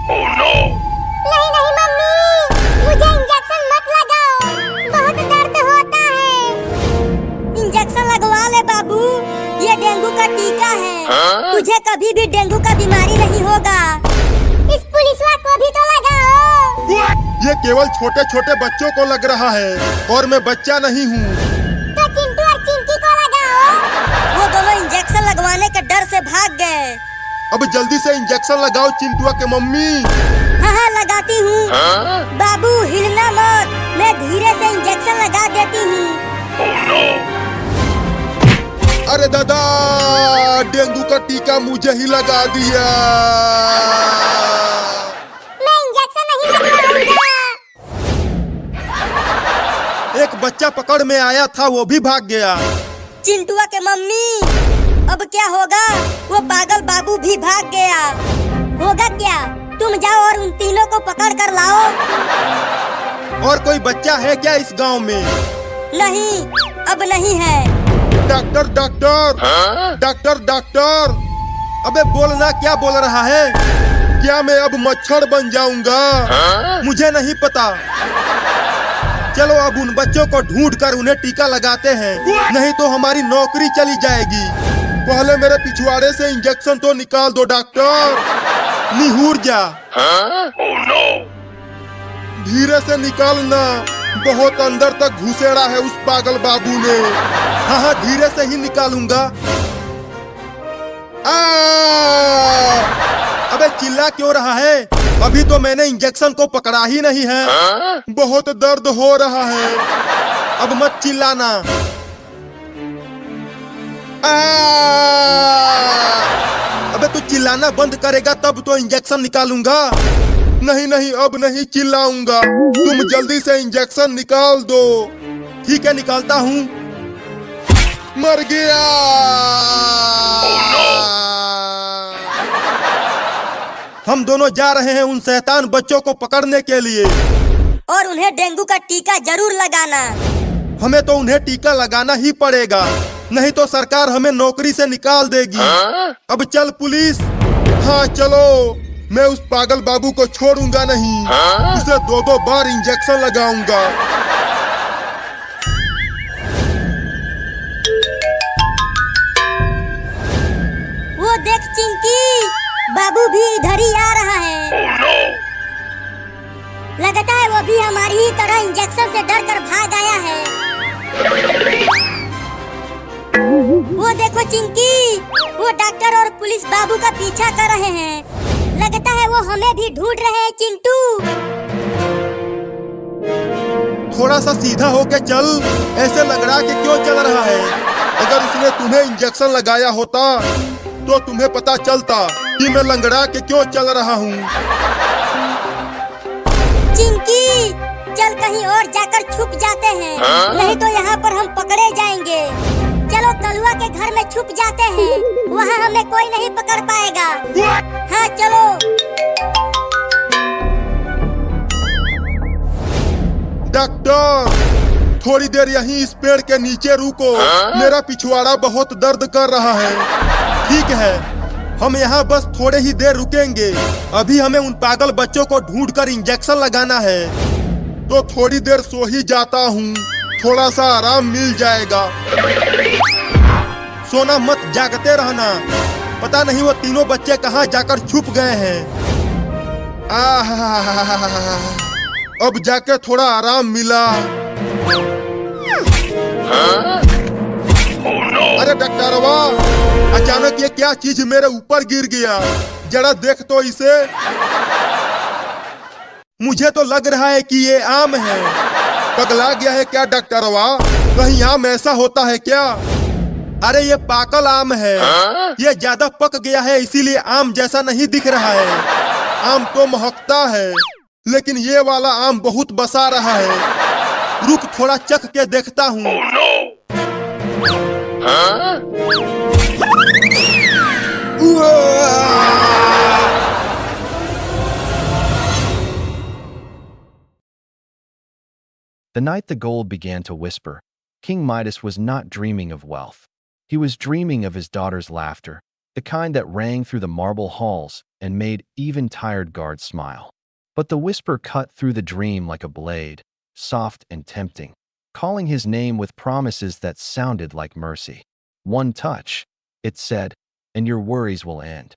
नहीं नहीं मम्मी, मुझे इंजेक्शन मत लगाओ, बहुत दर्द होता है। इंजेक्शन लगवा ले बाबू, ये डेंगू का टीका है। तुझे कभी भी डेंगू का बीमारी नहीं होगा। इस पुलिसवा को भी तो लगाओ। ये केवल छोटे छोटे बच्चों को लग रहा है और मैं बच्चा नहीं हूँ। तो चिंटू और चिंकी को लगाओ। वो दोनों इंजेक्शन लगवाने के डर से भाग गए। अब जल्दी से इंजेक्शन लगाओ चिंटुआ के मम्मी। हाँ हाँ लगाती हूँ। बाबू हिलना मत, मैं धीरे से इंजेक्शन लगा देती हूँ। अरे दादा, डेंगू का टीका मुझे ही लगा दिया। मैं इंजेक्शन नहीं लगवाऊंगा। एक बच्चा पकड़ में आया था, वो भी भाग गया। चिंटुआ के मम्मी, अब क्या होगा? वो पागल बाबू भी भाग गया। होगा क्या? तुम जाओ और उन तीनों को पकड़ कर लाओ। और कोई बच्चा है क्या इस गांव में? नहीं, अब नहीं है। डॉक्टर डॉक्टर डॉक्टर डॉक्टर, अबे बोलना, क्या बोल रहा है? क्या मैं अब मच्छर बन जाऊंगा? मुझे नहीं पता। चलो अब उन बच्चों को ढूंढ कर उन्हें टीका लगाते हैं, नहीं तो हमारी नौकरी चली जाएगी। पहले मेरे पिछवाड़े से इंजेक्शन तो निकाल दो डॉक्टर। निहुर जा। धीरे से निकालना, बहुत अंदर तक घुसेड़ा है उस पागल बाबू ने। हाँ हाँ, धीरे से ही निकालूंगा। अबे चिल्ला क्यों रहा है? अभी तो मैंने इंजेक्शन को पकड़ा ही नहीं है। बहुत दर्द हो रहा है। अब मत चिल्लाना। अबे तू चिल्लाना बंद करेगा तब तो इंजेक्शन निकालूंगा। नहीं नहीं, अब नहीं चिल्लाऊंगा। तुम जल्दी से इंजेक्शन निकाल दो। ठीक है, निकालता हूँ। मर गया। हम दोनों जा रहे हैं उन शैतान बच्चों को पकड़ने के लिए। और उन्हें डेंगू का टीका जरूर लगाना। हमें तो उन्हें टीका लगाना ही पड़ेगा, नहीं तो सरकार हमें नौकरी से निकाल देगी। अब चल पुलिस। हाँ चलो, मैं उस पागल बाबू को छोड़ूंगा नहीं। उसे 2-2 बार इंजेक्शन लगाऊंगा। वो देख चिंकी, बाबू भी इधर ही आ रहा है। लगता है वो भी हमारी ही तरह इंजेक्शन से डर कर भाग आया है। वो देखो चिंकी, वो डॉक्टर और पुलिस बाबू का पीछा कर रहे हैं। लगता है वो हमें भी ढूंढ रहे हैं चिंटू। थोड़ा सा सीधा होके चल, ऐसे लंगड़ा के क्यों चल रहा है? अगर उसने तुम्हें इंजेक्शन लगाया होता तो तुम्हें पता चलता कि मैं लंगड़ा के क्यों चल रहा हूँ। चिंकी, चल कहीं और जाकर छुप जाते हैं, नहीं तो यहाँ पर हम पकड़े जाएंगे। चलो कलुआ के घर में छुप जाते हैं, वहाँ हमें कोई नहीं पकड़ पाएगा। हाँ चलो। डॉक्टर, थोड़ी देर यहीं इस पेड़ के नीचे रुको। मेरा पिछवाड़ा बहुत दर्द कर रहा है। ठीक है, हम यहाँ बस थोड़े ही देर रुकेंगे। अभी हमें उन पागल बच्चों को ढूंढकर इंजेक्शन लगाना है, तो थोड़ी देर सो ही जाता हूँ। थोड़ा सा आराम मिल जाएगा। सोना मत, जागते रहना। पता नहीं वो तीनों बच्चे कहाँ जाकर छुप गए हैं। अब जाके थोड़ा आराम मिला। अरे डॉक्टरवा, अचानक ये क्या चीज मेरे ऊपर गिर गया? जरा देख तो इसे। मुझे तो लग रहा है कि ये आम है। पगला गया है क्या डॉक्टरवा? कहीं आम ऐसा होता है क्या? अरे ये पाकल आम है। ये ज्यादा पक गया है, इसीलिए आम जैसा नहीं दिख रहा है। आम तो महकता है, लेकिन ये वाला आम बहुत बसा रहा है। रुक, थोड़ा चख के देखता हूँ। The night the gold began to whisper, King Midas was not dreaming of wealth. He was dreaming of his daughter's laughter, the kind that rang through the marble halls and made even tired guards smile. But the whisper cut through the dream like a blade, soft and tempting, calling his name with promises that sounded like mercy. "One touch," it said, "and your worries will end."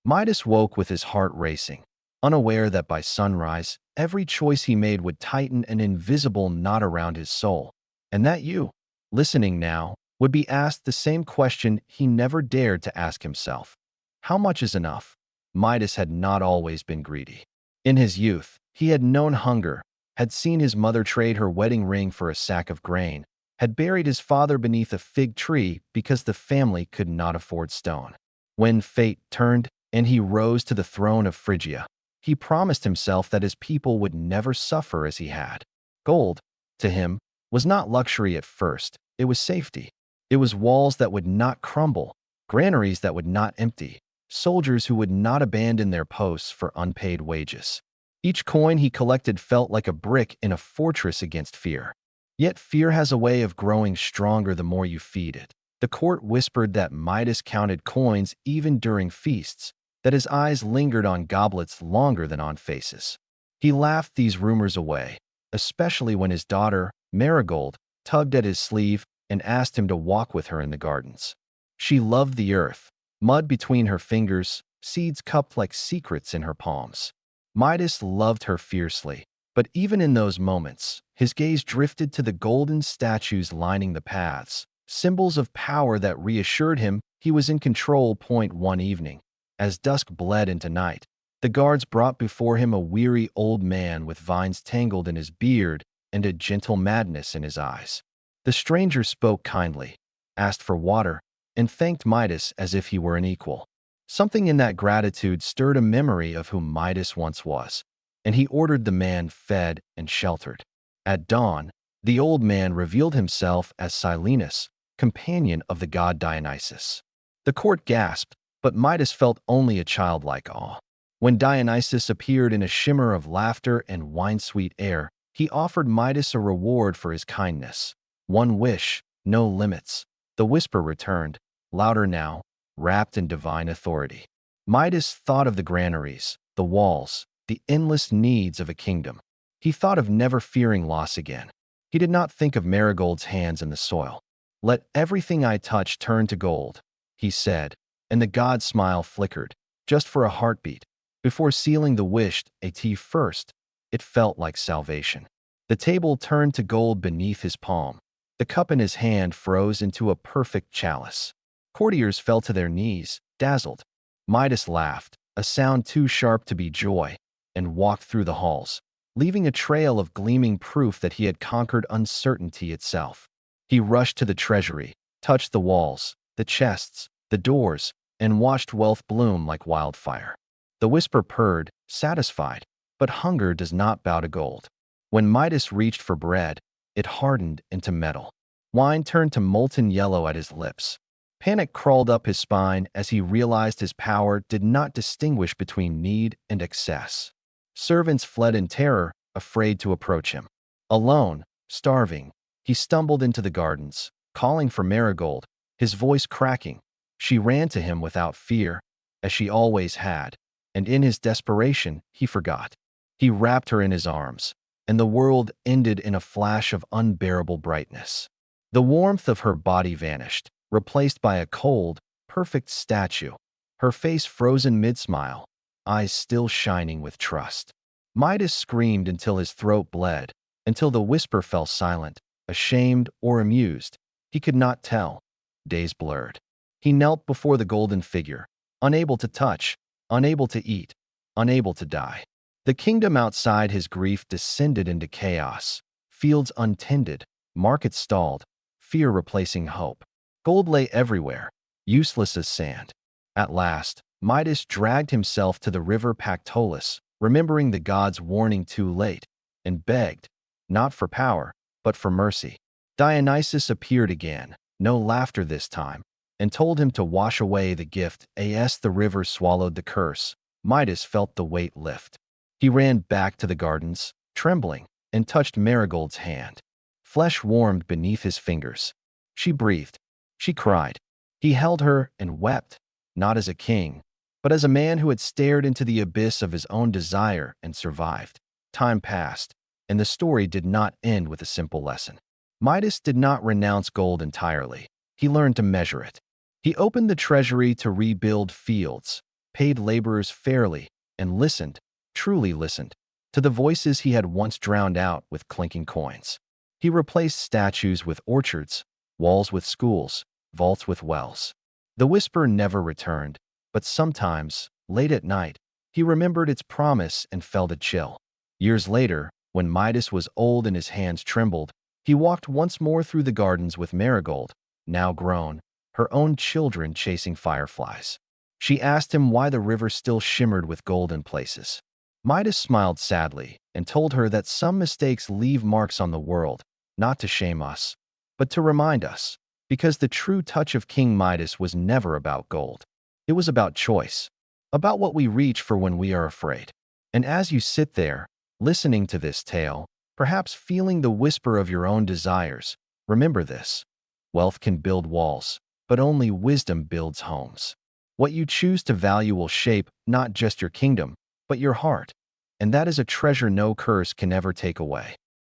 Midas woke with his heart racing, unaware that by sunrise, every choice he made would tighten an invisible knot around his soul, and that you, listening now, would be asked the same question he never dared to ask himself. How much is enough? Midas had not always been greedy. In his youth, he had known hunger, had seen his mother trade her wedding ring for a sack of grain, had buried his father beneath a fig tree because the family could not afford stone. When fate turned and he rose to the throne of Phrygia, he promised himself that his people would never suffer as he had. Gold, to him, was not luxury at first, it was safety. It was walls that would not crumble, granaries that would not empty, soldiers who would not abandon their posts for unpaid wages. Each coin he collected felt like a brick in a fortress against fear. Yet fear has a way of growing stronger the more you feed it. The court whispered that Midas counted coins even during feasts, that his eyes lingered on goblets longer than on faces. He laughed these rumors away, especially when his daughter, Marigold, tugged at his sleeve and asked him to walk with her in the gardens. She loved the earth, mud between her fingers, seeds cupped like secrets in her palms. Midas loved her fiercely, but even in those moments, his gaze drifted to the golden statues lining the paths, symbols of power that reassured him he was in control. One evening, as dusk bled into night, the guards brought before him a weary old man with vines tangled in his beard and a gentle madness in his eyes. The stranger spoke kindly, asked for water, and thanked Midas as if he were an equal. Something in that gratitude stirred a memory of who Midas once was, and he ordered the man fed and sheltered. At dawn, the old man revealed himself as Silenus, companion of the god Dionysus. The court gasped, but Midas felt only a childlike awe. When Dionysus appeared in a shimmer of laughter and wine-sweet air, he offered Midas a reward for his kindness. One wish, no limits. The whisper returned, louder now, wrapped in divine authority. Midas thought of the granaries, the walls, the endless needs of a kingdom. He thought of never fearing loss again. He did not think of Marigold's hands in the soil. "Let everything I touch turn to gold," he said, and the god's smile flickered, just for a heartbeat. Before sealing the wish, a tea first, it felt like salvation. The table turned to gold beneath his palm. The cup in his hand froze into a perfect chalice. Courtiers fell to their knees, dazzled. Midas laughed, a sound too sharp to be joy, and walked through the halls, leaving a trail of gleaming proof that he had conquered uncertainty itself. He rushed to the treasury, touched the walls, the chests, the doors, and watched wealth bloom like wildfire. The whisper purred, satisfied, but hunger does not bow to gold. When Midas reached for bread, it hardened into metal. Wine turned to molten yellow at his lips. Panic crawled up his spine as he realized his power did not distinguish between need and excess. Servants fled in terror, afraid to approach him. Alone, starving, he stumbled into the gardens, calling for Marigold, his voice cracking. She ran to him without fear, as she always had, and in his desperation, he forgot. He wrapped her in his arms, and the world ended in a flash of unbearable brightness. The warmth of her body vanished, replaced by a cold, perfect statue, her face frozen mid-smile, eyes still shining with trust. Midas screamed until his throat bled, until the whisper fell silent, ashamed or amused. He could not tell. Days blurred. He knelt before the golden figure, unable to touch, unable to eat, unable to die. The kingdom outside his grief descended into chaos. Fields untended, markets stalled, fear replacing hope. Gold lay everywhere, useless as sand. At last, Midas dragged himself to the river Pactolus, remembering the god's warning too late, and begged, not for power, but for mercy. Dionysus appeared again, no laughter this time, and told him to wash away the gift as the river swallowed the curse. Midas felt the weight lift. He ran back to the gardens, trembling, and touched Marigold's hand. Flesh warmed beneath his fingers. She breathed. She cried. He held her and wept, not as a king, but as a man who had stared into the abyss of his own desire and survived. Time passed, and the story did not end with a simple lesson. Midas did not renounce gold entirely. He learned to measure it. He opened the treasury to rebuild fields, paid laborers fairly, and listened, truly listened, to the voices he had once drowned out with clinking coins. He replaced statues with orchards, walls with schools, vaults with wells. The whisper never returned, but sometimes, late at night, he remembered its promise and felt a chill. Years later, when Midas was old and his hands trembled, he walked once more through the gardens with Marigold, now grown, her own children chasing fireflies. She asked him why the river still shimmered with gold in places. Midas smiled sadly and told her that some mistakes leave marks on the world, not to shame us, but to remind us, because the true touch of King Midas was never about gold. It was about choice, about what we reach for when we are afraid. And as you sit there, listening to this tale, perhaps feeling the whisper of your own desires, remember this: wealth can build walls, but only wisdom builds homes. What you choose to value will shape not just your kingdom, but your heart. And that is a treasure no curse can ever take away.